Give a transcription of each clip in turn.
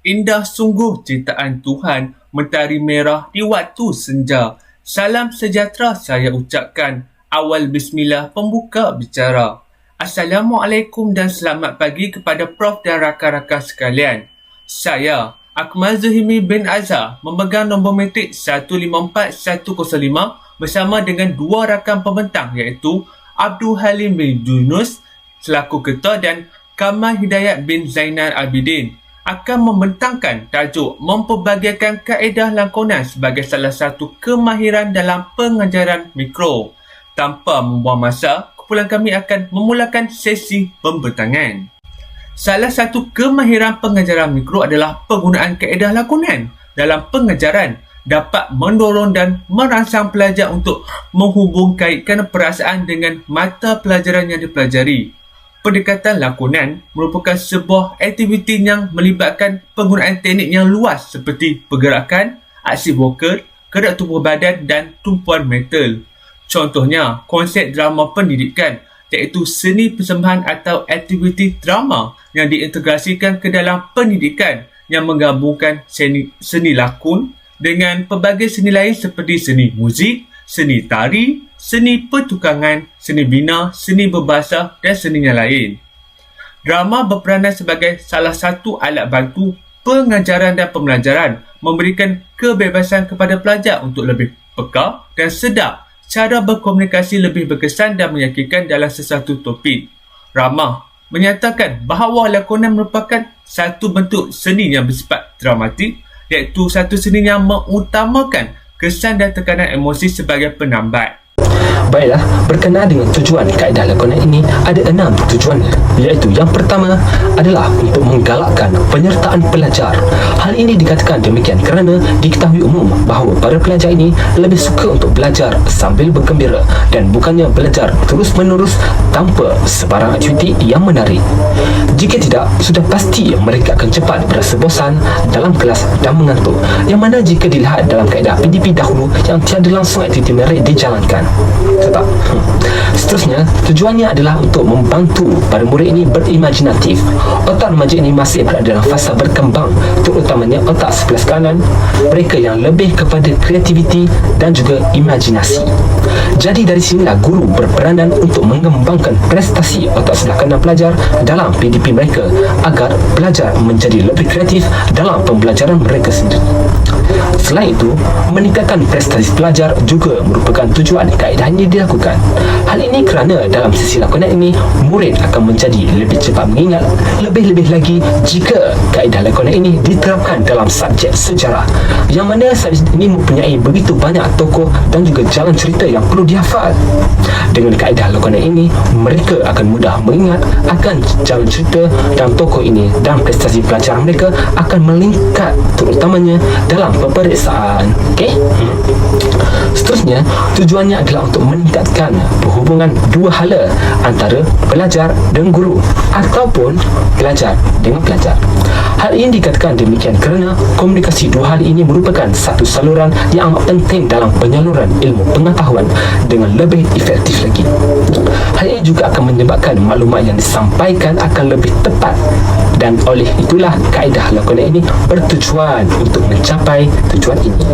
Indah sungguh ciptaan Tuhan, mentari merah di waktu senja. Salam sejahtera saya ucapkan, awal bismillah pembuka bicara. Assalamualaikum dan selamat pagi kepada Prof dan rakan-rakan sekalian. Saya, Akmal Zuhimi bin Azhar, memegang nombor metrik 154105 bersama dengan dua rakan pembentang iaitu Abdul Halim bin Yunus selaku ketua dan Kamal Hidayat bin Zainal Abidin akan membentangkan tajuk memperbahagiakan kaedah lakonan sebagai salah satu kemahiran dalam pengajaran mikro. Tanpa membuang masa, kumpulan kami akan memulakan sesi pembentangan. Salah satu kemahiran pengajaran mikro adalah penggunaan kaedah lakonan dalam pengajaran dapat mendorong dan merangsang pelajar untuk menghubungkaitkan perasaan dengan mata pelajaran yang dipelajari. Pendekatan lakonan merupakan sebuah aktiviti yang melibatkan penggunaan teknik yang luas seperti pergerakan, aksi vokal, gerak tubuh badan dan tumpuan mental. Contohnya, konsep drama pendidikan iaitu seni persembahan atau aktiviti drama yang diintegrasikan ke dalam pendidikan yang menggabungkan seni lakon dengan pelbagai seni lain seperti seni muzik, seni tari, seni pertukangan, seni bina, seni berbahasa dan seni yang lain. Drama berperanan sebagai salah satu alat bantu pengajaran dan pembelajaran, memberikan kebebasan kepada pelajar untuk lebih peka dan sedar cara berkomunikasi lebih berkesan dan meyakinkan dalam sesuatu topik. Ramah menyatakan bahawa lakonan merupakan satu bentuk seni yang bersifat dramatik, iaitu satu seni yang mengutamakan kesan dan tekanan emosi sebagai penambat. Baiklah, berkenaan dengan tujuan kaedah lakonan ini, ada 6 tujuannya, iaitu yang pertama adalah untuk menggalakkan penyertaan pelajar. Hal ini dikatakan demikian kerana diketahui umum bahawa para pelajar ini lebih suka untuk belajar sambil bergembira dan bukannya belajar terus-menerus tanpa sebarang aktiviti yang menarik. Jika tidak, sudah pasti mereka akan cepat berasa bosan dalam kelas dan mengantuk, yang mana jika dilihat dalam kaedah PDP dahulu yang tiada langsung aktiviti menarik dijalankan. Tetap. Seterusnya, tujuannya adalah untuk membantu para murid ini berimajinatif. Otak remaja ini masih berada dalam fasa berkembang, terutamanya otak sebelah kanan mereka yang lebih kepada kreativiti dan juga imajinasi. Jadi dari sinilah guru berperanan untuk mengembangkan prestasi otak sebelah kanan pelajar dalam PDP mereka agar pelajar menjadi lebih kreatif dalam pembelajaran mereka sendiri. Selain itu, meningkatkan prestasi pelajar juga merupakan tujuan kaedah ini dilakukan. Hal ini kerana dalam sesi lakonan ini, murid akan menjadi lebih cepat mengingat, lebih-lebih lagi jika kaedah lakonan ini diterapkan dalam subjek sejarah, yang mana subjek ini mempunyai begitu banyak tokoh dan juga jalan cerita yang perlu dihafal. Dengan kaedah lakonan ini, mereka akan mudah mengingat akan jalan cerita dan tokoh ini, dan prestasi pelajaran mereka akan meningkat terutamanya dalam peperiksaan. Seterusnya, tujuannya adalah untuk meningkatkan perhubungan dua hala antara pelajar dan guru ataupun pelajar dengan pelajar. Hal ini dikatakan demikian kerana komunikasi dua hal ini merupakan satu saluran yang amat penting dalam penyaluran ilmu pengetahuan dengan lebih efektif lagi. Hal ini juga akan menyebabkan maklumat yang disampaikan akan lebih tepat, dan oleh itulah kaedah lakonan ini bertujuan untuk mencapai tujuan ini.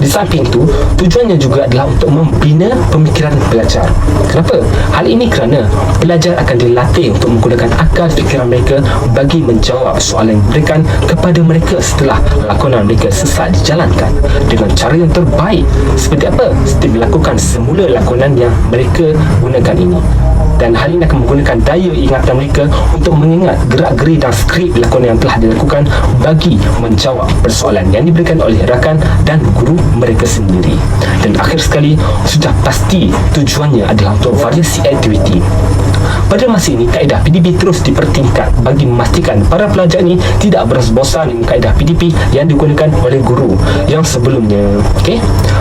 Di samping itu, tujuannya juga adalah untuk membina pemikiran pelajar. Kenapa? Hal ini kerana pelajar akan dilatih untuk menggunakan akal fikiran mereka bagi menjawab soalan yang diberikan kepada mereka setelah lakonan mereka selesai dijalankan dengan cara yang terbaik. Seperti apa? Seperti melakukan semula lakonan yang mereka gunakan ini. Dan hal ini akan menggunakan daya ingatan mereka untuk mengingat gerak-geri dan skrip lakonan yang telah dilakukan bagi menjawab persoalan yang diberikan oleh rakan dan guru mereka sendiri. Dan akhir sekali, sudah pasti tujuannya adalah untuk variasi aktiviti. Pada masa ini, kaedah PDP terus dipertingkat bagi memastikan para pelajar ini tidak berasa bosan dengan kaedah PDP yang digunakan oleh guru yang sebelumnya.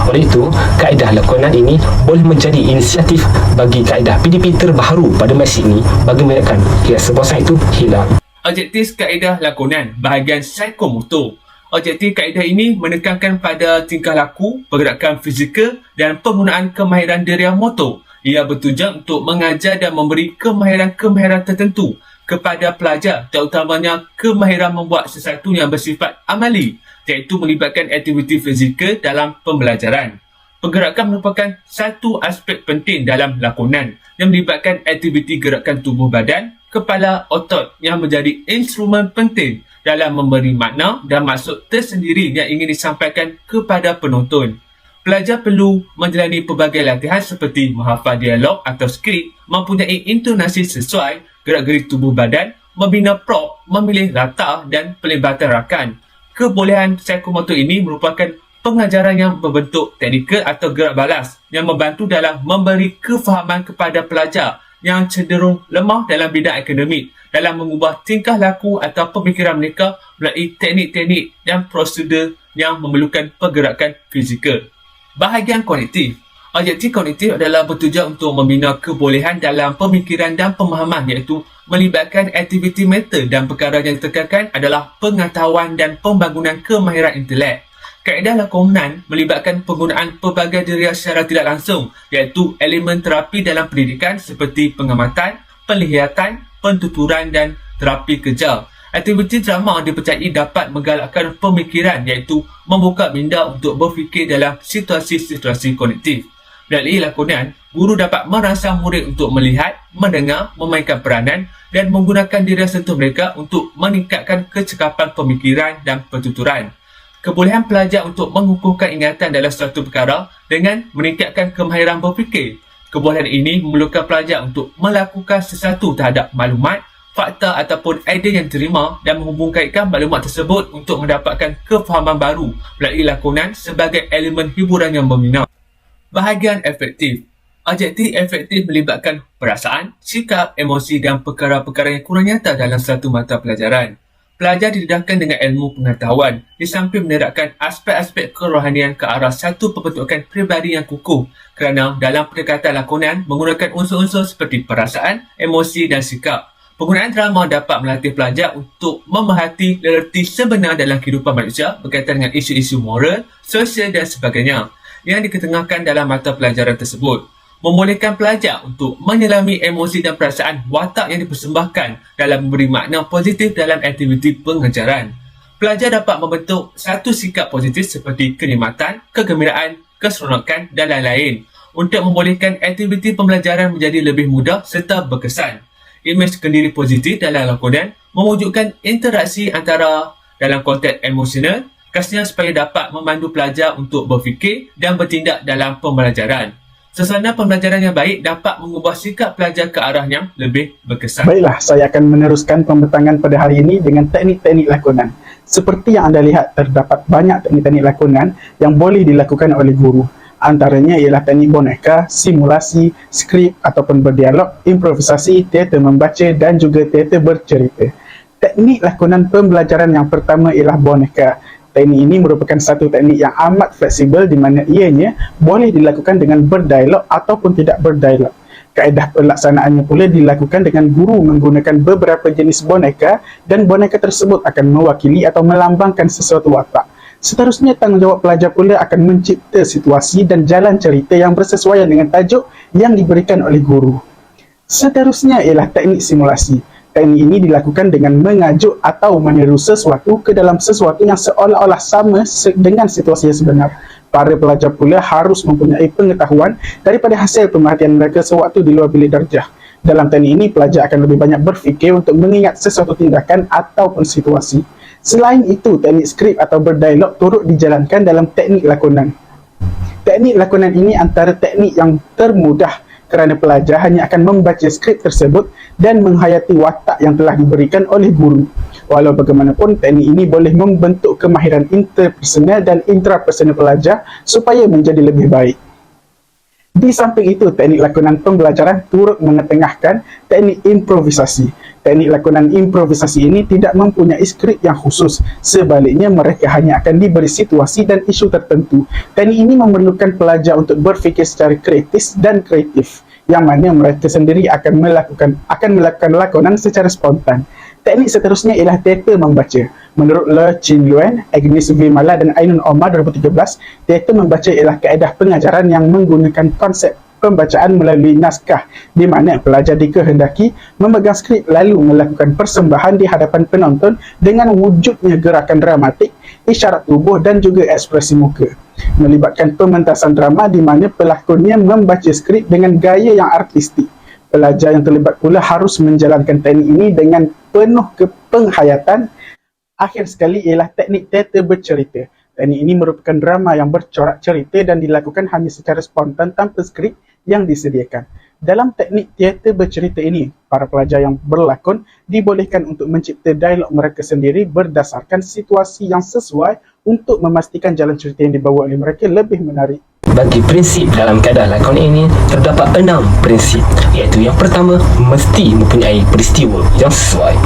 Oleh itu, kaedah lakonan ini boleh menjadi inisiatif bagi kaedah PDP terbaru pada masa ini bagi menyebabkan rasa bosan itu hilang. Objektif kaedah lakonan bahagian psikomotor. Objektif kaedah ini menekankan pada tingkah laku, pergerakan fizikal dan penggunaan kemahiran deria motor. Ia bertujuan untuk mengajar dan memberi kemahiran-kemahiran tertentu kepada pelajar, terutamanya kemahiran membuat sesuatu yang bersifat amali, iaitu melibatkan aktiviti fizikal dalam pembelajaran. Pergerakan merupakan satu aspek penting dalam lakonan yang melibatkan aktiviti gerakan tubuh badan, kepala, otot yang menjadi instrumen penting dalam memberi makna dan maksud tersendiri yang ingin disampaikan kepada penonton. Pelajar perlu menjalani pelbagai latihan seperti menghafal dialog atau skrip, mempunyai intonasi sesuai, gerak-gerik tubuh badan, membina prop, memilih latar dan pelibatan rakan. Kebolehan psikomotor ini merupakan pengajaran yang berbentuk teknikal atau gerak balas yang membantu dalam memberi kefahaman kepada pelajar yang cenderung lemah dalam bidang akademik dalam mengubah tingkah laku atau pemikiran mereka melalui teknik-teknik dan prosedur yang memerlukan pergerakan fizikal. Bahagian kognitif. Objektif kognitif adalah bertujuan untuk membina kebolehan dalam pemikiran dan pemahaman, iaitu melibatkan aktiviti mental, dan perkara yang ditekankan adalah pengetahuan dan pembangunan kemahiran intelek. Kaedah lakonan melibatkan penggunaan pelbagai deria secara tidak langsung, iaitu elemen terapi dalam pendidikan seperti pengamatan, penglihatan, pentuturan dan terapi kerja. Aktiviti drama dipercayai dapat menggalakkan pemikiran, iaitu membuka minda untuk berfikir dalam situasi-situasi kognitif. Melalui lakonan, guru dapat merangsang murid untuk melihat, mendengar, memainkan peranan dan menggunakan diri sentuh mereka untuk meningkatkan kecekapan pemikiran dan pentuturan. Kebolehan pelajar untuk mengukuhkan ingatan dalam suatu perkara dengan meningkatkan kemahiran berfikir. Kebolehan ini memerlukan pelajar untuk melakukan sesuatu terhadap maklumat, fakta ataupun idea yang diterima dan menghubungkaitkan maklumat tersebut untuk mendapatkan kefahaman baru melalui lakonan sebagai elemen hiburan yang membina. Bahagian efektif. Objektif efektif melibatkan perasaan, sikap, emosi dan perkara-perkara yang kurang nyata dalam satu mata pelajaran. Pelajar didedahkan dengan ilmu pengetahuan di samping menerapkan aspek-aspek kerohanian ke arah satu pembentukan peribadi yang kukuh, kerana dalam pendekatan lakonan menggunakan unsur-unsur seperti perasaan, emosi dan sikap. Penggunaan drama dapat melatih pelajar untuk memerhati realiti sebenar dalam kehidupan manusia berkaitan dengan isu-isu moral, sosial dan sebagainya yang diketengahkan dalam mata pelajaran tersebut. Membolehkan pelajar untuk menyelami emosi dan perasaan watak yang dipersembahkan dalam memberi makna positif dalam aktiviti pengajaran. Pelajar dapat membentuk satu sikap positif seperti kenikmatan, kegembiraan, keseronokan dan lain-lain untuk membolehkan aktiviti pembelajaran menjadi lebih mudah serta berkesan. Imej kendiri positif dalam lakonan mewujudkan interaksi antara dalam konteks emosional, khasnya supaya dapat memandu pelajar untuk berfikir dan bertindak dalam pembelajaran. Suasana pembelajaran yang baik dapat mengubah sikap pelajar ke arah yang lebih berkesan. Baiklah, saya akan meneruskan pembentangan pada hari ini dengan teknik-teknik lakonan. Seperti yang anda lihat, terdapat banyak teknik-teknik lakonan yang boleh dilakukan oleh guru. Antaranya ialah teknik boneka, simulasi, skrip ataupun berdialog, improvisasi, teater membaca dan juga teater bercerita. Teknik lakonan pembelajaran yang pertama ialah boneka. Teknik ini merupakan satu teknik yang amat fleksibel di mana ianya boleh dilakukan dengan berdialog ataupun tidak berdialog. Kaedah pelaksanaannya pula dilakukan dengan guru menggunakan beberapa jenis boneka dan boneka tersebut akan mewakili atau melambangkan sesuatu watak. Seterusnya, tanggungjawab pelajar pula akan mencipta situasi dan jalan cerita yang bersesuaian dengan tajuk yang diberikan oleh guru. Seterusnya ialah teknik simulasi. Teknik ini dilakukan dengan mengajuk atau meniru sesuatu ke dalam sesuatu yang seolah-olah sama dengan situasi yang sebenar. Para pelajar pula harus mempunyai pengetahuan daripada hasil pemerhatian mereka sewaktu di luar bilik darjah. Dalam teknik ini, pelajar akan lebih banyak berfikir untuk mengingat sesuatu tindakan ataupun situasi. Selain itu, teknik skrip atau berdialog turut dijalankan dalam teknik lakonan. Teknik lakonan ini antara teknik yang termudah kerana pelajar hanya akan membaca skrip tersebut dan menghayati watak yang telah diberikan oleh guru. Walau bagaimanapun, teknik ini boleh membentuk kemahiran interpersonal dan intrapersonal pelajar supaya menjadi lebih baik. Di samping itu, teknik lakonan pembelajaran turut mengetengahkan teknik improvisasi. Teknik lakonan improvisasi ini tidak mempunyai skrip yang khusus. Sebaliknya, mereka hanya akan diberi situasi dan isu tertentu. Teknik ini memerlukan pelajar untuk berfikir secara kreatif dan kreatif, yang mana mereka sendiri akan melakukan lakonan secara spontan. Teknik seterusnya ialah teater membaca. Menurut Le Chin Luen, Agnes V. Mala dan Ainun Omar 2013, teater membaca ialah kaedah pengajaran yang menggunakan konsep pembacaan melalui naskah, di mana pelajar dikehendaki memegang skrip lalu melakukan persembahan di hadapan penonton dengan wujudnya gerakan dramatik, isyarat tubuh dan juga ekspresi muka. Melibatkan pementasan drama di mana pelakonnya membaca skrip dengan gaya yang artistik. Pelajar yang terlibat pula harus menjalankan teknik ini dengan penuh kepenghayatan. Akhir sekali ialah teknik teater bercerita. Teknik ini merupakan drama yang bercorak cerita dan dilakukan hanya secara spontan tanpa skrip yang disediakan. Dalam teknik teater bercerita ini, para pelajar yang berlakon dibolehkan untuk mencipta dialog mereka sendiri berdasarkan situasi yang sesuai untuk memastikan jalan cerita yang dibawa oleh mereka lebih menarik. Bagi prinsip dalam kaedah lakon ini, terdapat 6 prinsip, iaitu yang pertama, mesti mempunyai peristiwa yang sesuai.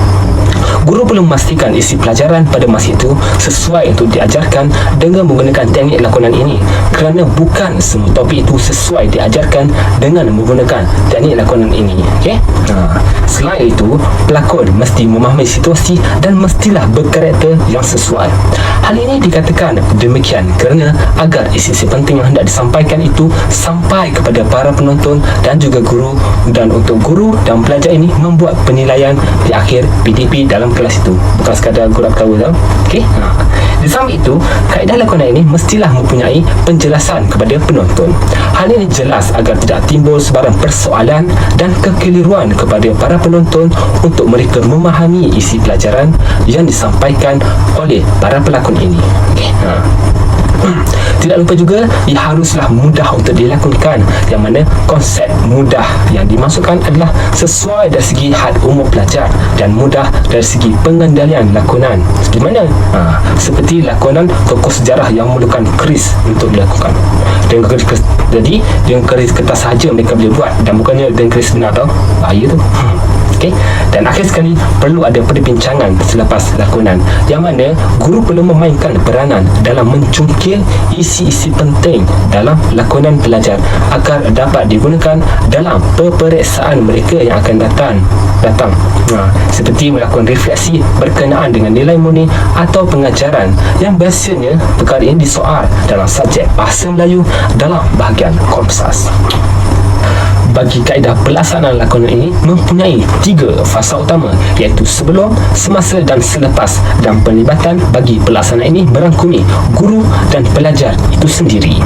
Guru perlu memastikan isi pelajaran pada masa itu sesuai untuk diajarkan dengan menggunakan teknik lakonan ini, kerana bukan semua topik itu sesuai diajarkan dengan menggunakan teknik lakonan ini. Selain itu, pelakon mesti memahami situasi dan mestilah berkarakter yang sesuai. Hal ini dikatakan demikian kerana agar isi-isi penting yang hendak disampaikan itu sampai kepada para penonton dan juga guru, dan untuk guru dan pelajar ini membuat penilaian di akhir PDP dalam kelas itu, bukan sekadar gurau ketawa tau. Di samping itu, kaedah lakonan ini mestilah mempunyai penjelasan kepada penonton. Hal ini jelas agar tidak timbul sebarang persoalan dan kekeliruan kepada para penonton untuk mereka memahami isi pelajaran yang disampaikan oleh para pelakon ini. Tidak lupa juga, ia haruslah mudah untuk dilakukan, yang mana konsep mudah yang dimasukkan adalah sesuai dari segi had umur pelajar dan mudah dari segi pengendalian lakonan. Seperti mana? Seperti lakonan tokoh sejarah yang memerlukan keris untuk dilakukan. Dengan keris, jadi dengan keris kertas sahaja mereka boleh buat, dan bukannya dengan keris benar tau. Bahaya tu. Dan akhir sekali, perlu ada perbincangan selepas lakonan, yang mana guru perlu memainkan peranan dalam mencungkil isi-isi penting dalam lakonan pelajar agar dapat digunakan dalam peperiksaan mereka yang akan datang. Seperti melakukan refleksi berkenaan dengan nilai murni atau pengajaran, yang biasanya perkara ini disoal dalam subjek Bahasa Melayu dalam bahagian Komsas. Bagi kaedah pelaksanaan lakonan ini mempunyai 3 fasa utama, iaitu sebelum, semasa dan selepas, dan penlibatan bagi pelaksanaan ini merangkumi guru dan pelajar itu sendiri.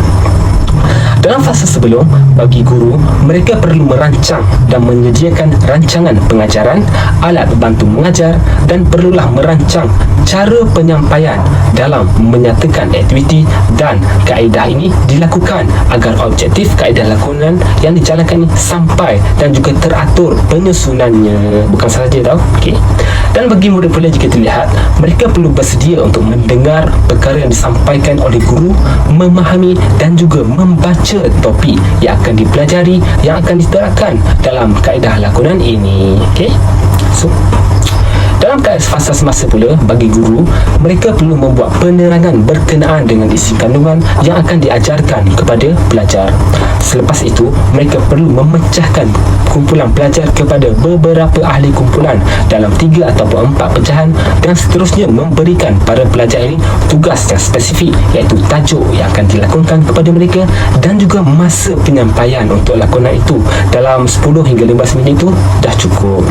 Dalam fasa sebelum, bagi guru, mereka perlu merancang dan menyediakan rancangan pengajaran, alat bantu mengajar, dan perlulah merancang cara penyampaian dalam menyatakan aktiviti, dan kaedah ini dilakukan agar objektif kaedah lakonan yang dijalankan ini sampai dan juga teratur penyusunannya. Bukan sahaja tau. Dan bagi murid pula, jika terlihat, mereka perlu bersedia untuk mendengar perkara yang disampaikan oleh guru, memahami dan juga membaca topik yang akan dipelajari, yang akan diterapkan dalam kaedah lakonan ini. So, dalam fasa semasa pula, bagi guru, mereka perlu membuat penerangan berkenaan dengan isi kandungan yang akan diajarkan kepada pelajar. Selepas itu, mereka perlu memecahkan kumpulan pelajar kepada beberapa ahli kumpulan dalam 3 ataupun 4 pecahan, dan seterusnya memberikan para pelajar ini tugas yang spesifik, iaitu tajuk yang akan dilakonkan kepada mereka dan juga masa penyampaian untuk lakonan itu dalam 10 hingga 15 minit itu dah cukup.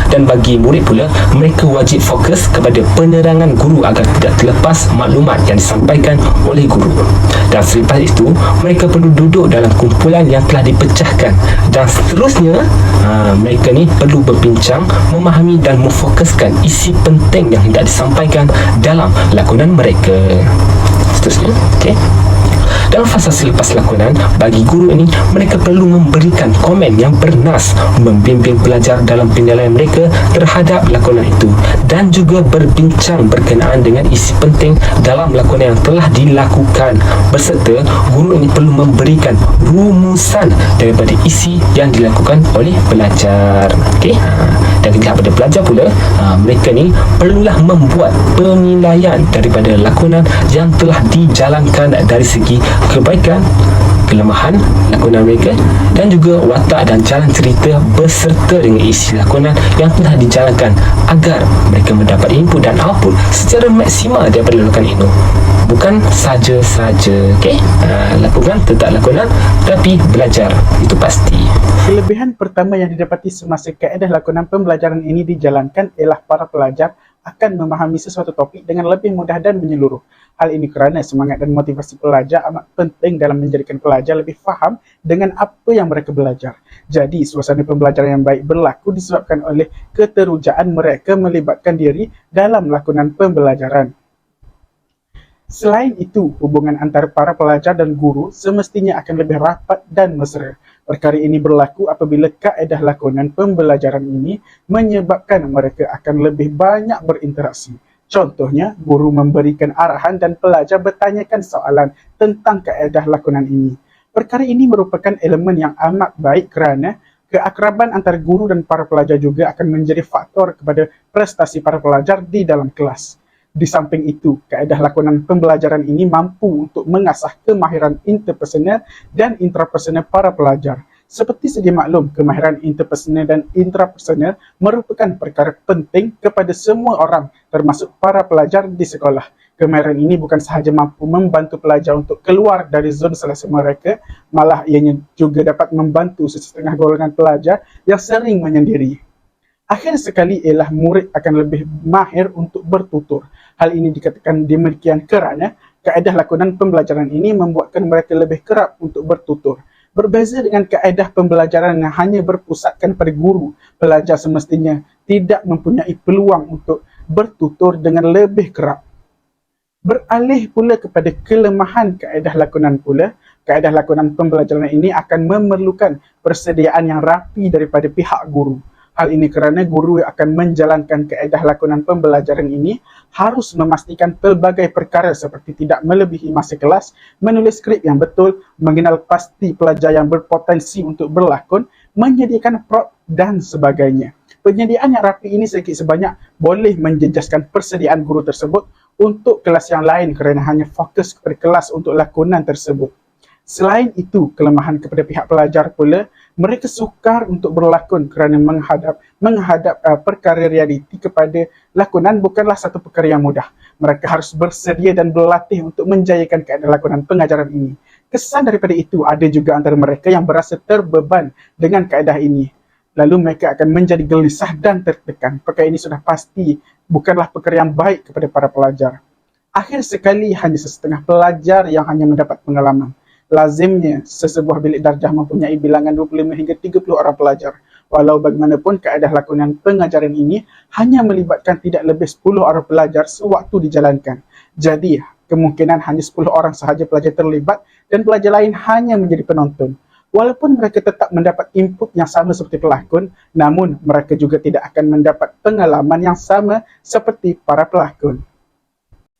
Dan bagi murid pula, mereka wajib fokus kepada penerangan guru agar tidak terlepas maklumat yang disampaikan oleh guru. Dan selepas itu, mereka perlu duduk dalam kumpulan yang telah dipecahkan, dan seterusnya mereka ni perlu berbincang, memahami dan memfokuskan isi penting yang hendak disampaikan dalam lakonan mereka. Seterusnya, dalam fasa selepas lakonan, bagi guru ini, mereka perlu memberikan komen yang bernas, membimbing pelajar dalam penilaian mereka terhadap lakonan itu, dan juga berbincang berkenaan dengan isi penting dalam lakonan yang telah dilakukan, berserta guru ini perlu memberikan rumusan daripada isi yang dilakukan oleh pelajar. Dan ketika pada pelajar pula, mereka ni perlulah membuat penilaian daripada lakonan yang telah dijalankan dari segi kebaikan, kelemahan lakonan mereka dan juga watak dan jalan cerita beserta dengan isi lakonan yang telah dijalankan agar mereka mendapat input dan output secara maksimal daripada lakonan itu. Bukan saja-saja lakonan, tetap lakonan, tapi belajar, itu pasti. Kelebihan pertama yang didapati semasa kaedah lakonan pembelajaran ini dijalankan ialah para pelajar akan memahami sesuatu topik dengan lebih mudah dan menyeluruh. Hal ini kerana semangat dan motivasi pelajar amat penting dalam menjadikan pelajar lebih faham dengan apa yang mereka belajar. Jadi, suasana pembelajaran yang baik berlaku disebabkan oleh keterujaan mereka melibatkan diri dalam lakonan pembelajaran. Selain itu, hubungan antara para pelajar dan guru semestinya akan lebih rapat dan mesra. Perkara ini berlaku apabila kaedah lakonan pembelajaran ini menyebabkan mereka akan lebih banyak berinteraksi. Contohnya, guru memberikan arahan dan pelajar bertanyakan soalan tentang kaedah lakonan ini. Perkara ini merupakan elemen yang amat baik kerana keakraban antara guru dan para pelajar juga akan menjadi faktor kepada prestasi para pelajar di dalam kelas. Di samping itu, kaedah lakonan pembelajaran ini mampu untuk mengasah kemahiran interpersonal dan intrapersonal para pelajar. Seperti sedia maklum, kemahiran interpersonal dan intrapersonal merupakan perkara penting kepada semua orang, termasuk para pelajar di sekolah. Kemahiran ini bukan sahaja mampu membantu pelajar untuk keluar dari zon selesa mereka, malah ianya juga dapat membantu sesetengah golongan pelajar yang sering menyendiri. Akhir sekali ialah murid akan lebih mahir untuk bertutur. Hal ini dikatakan demikian kerana kaedah lakonan pembelajaran ini membuatkan mereka lebih kerap untuk bertutur. Berbeza dengan kaedah pembelajaran yang hanya berpusatkan pada guru, pelajar semestinya tidak mempunyai peluang untuk bertutur dengan lebih kerap. Beralih pula kepada kelemahan kaedah lakonan pula, kaedah lakonan pembelajaran ini akan memerlukan persediaan yang rapi daripada pihak guru. Hal ini kerana guru yang akan menjalankan kaedah lakonan pembelajaran ini harus memastikan pelbagai perkara seperti tidak melebihi masa kelas, menulis skrip yang betul, mengenal pasti pelajar yang berpotensi untuk berlakon, menyediakan prop dan sebagainya. Penyediaan yang rapi ini sedikit sebanyak boleh menjejaskan persediaan guru tersebut untuk kelas yang lain kerana hanya fokus kepada kelas untuk lakonan tersebut. Selain itu, kelemahan kepada pihak pelajar pula, mereka sukar untuk berlakon kerana menghadap perkara realiti kepada lakonan bukanlah satu perkara yang mudah. Mereka harus bersedia dan berlatih untuk menjayakan kaedah lakonan pengajaran ini. Kesan daripada itu, ada juga antara mereka yang berasa terbeban dengan kaedah ini. Lalu mereka akan menjadi gelisah dan tertekan. Perkara ini sudah pasti bukanlah perkara yang baik kepada para pelajar. Akhir sekali, hanya sesetengah pelajar yang hanya mendapat pengalaman. Lazimnya, sesebuah bilik darjah mempunyai bilangan 25 hingga 30 orang pelajar. Walau bagaimanapun, kaedah lakonan pengajaran ini hanya melibatkan tidak lebih 10 orang pelajar sewaktu dijalankan. Jadi, kemungkinan hanya 10 orang sahaja pelajar terlibat dan pelajar lain hanya menjadi penonton. Walaupun mereka tetap mendapat input yang sama seperti pelakon, namun mereka juga tidak akan mendapat pengalaman yang sama seperti para pelakon.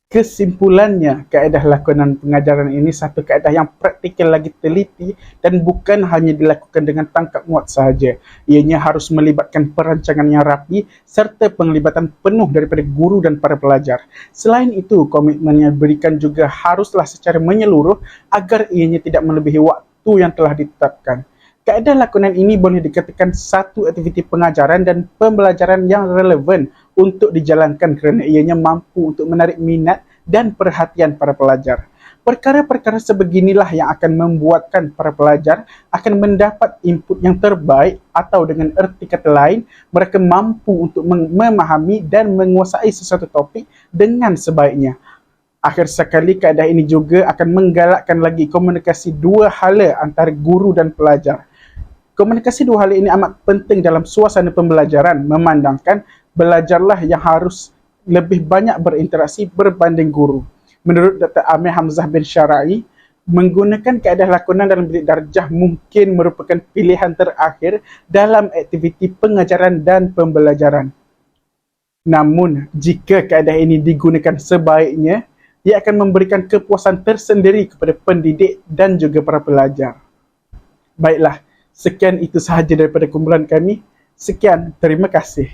Kesimpulannya, kaedah lakonan pengajaran ini satu kaedah yang praktikal lagi teliti dan bukan hanya dilakukan dengan tangkap muat sahaja. Ianya harus melibatkan perancangan yang rapi serta penglibatan penuh daripada guru dan para pelajar. Selain itu, komitmen yang diberikan juga haruslah secara menyeluruh agar ianya tidak melebihi waktu yang telah ditetapkan. Kaedah lakonan ini boleh dikatakan satu aktiviti pengajaran dan pembelajaran yang relevan untuk dijalankan kerana ianya mampu untuk menarik minat dan perhatian para pelajar. Perkara-perkara sebeginilah yang akan membuatkan para pelajar akan mendapat input yang terbaik atau dengan erti kata lain, mereka mampu untuk memahami dan menguasai sesuatu topik dengan sebaiknya. Akhir sekali, kaedah ini juga akan menggalakkan lagi komunikasi dua hala antara guru dan pelajar. Komunikasi dua hal ini amat penting dalam suasana pembelajaran, memandangkan belajarlah yang harus lebih banyak berinteraksi berbanding guru. Menurut Dr. Amir Hamzah bin Syara'i, menggunakan kaedah lakonan dalam bilik darjah mungkin merupakan pilihan terakhir dalam aktiviti pengajaran dan pembelajaran. Namun, jika kaedah ini digunakan sebaiknya, ia akan memberikan kepuasan tersendiri kepada pendidik dan juga para pelajar. Baiklah, sekian itu sahaja daripada kumpulan kami. Sekian, terima kasih.